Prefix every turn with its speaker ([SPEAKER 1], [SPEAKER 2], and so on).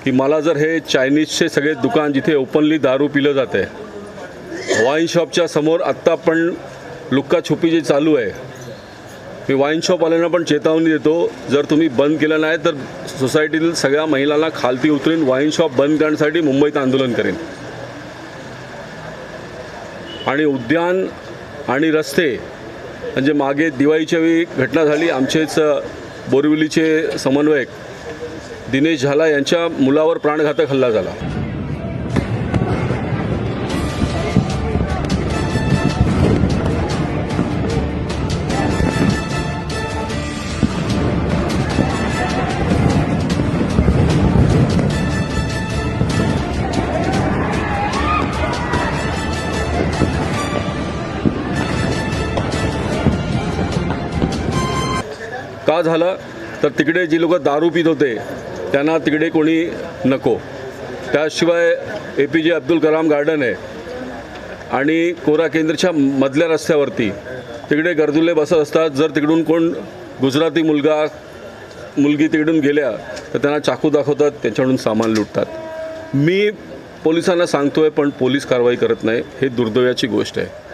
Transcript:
[SPEAKER 1] की मला जर हे चायनीजचे सगळे दुकान जिथे ओपनली दारू पिलं जाते, वाईन शॉपच्या समोर आत्ता पण लुक्काछुपी जी चालू आहे, मी वाईन शॉपवाल्यांना पण चेतावणी देतो, जर तुम्ही बंद केलं नाही तर सोसायटीतील सगळ्या महिलांना खालती उतरून वाईन शॉप बंद करण्यासाठी मुंबईत आंदोलन करेन। आणि उद्यान आणि रस्ते म्हणजे मागे दिवाळीच्या वेळी घटना झाली, आमचेच बोरिवलीचे समन्वयक दिनेश झाला यांच्या मुलावर प्राणघातक हल्ला झाला। का झालं तर तिकडे जी लोक दारू पित होते त्यांना तिकडे कोणी नको। त्याशिवाय APJ अब्दुल कलाम गार्डन आहे आणि कोरा केंद्रच्या मधल्या रस्त्यावरती तिकडे गर्दुले बसत असतात। जर तिकडून कोण गुजराती मुलगी तिकडून गेल्या तर त्यांना चाकू दाखवतात, त्यांच्याकडून सामान लुटतात। मी पोलिसांना सांगतोय पण पोलीस कारवाई करत नाही, हे दुर्दैवाची गोष्ट आहे।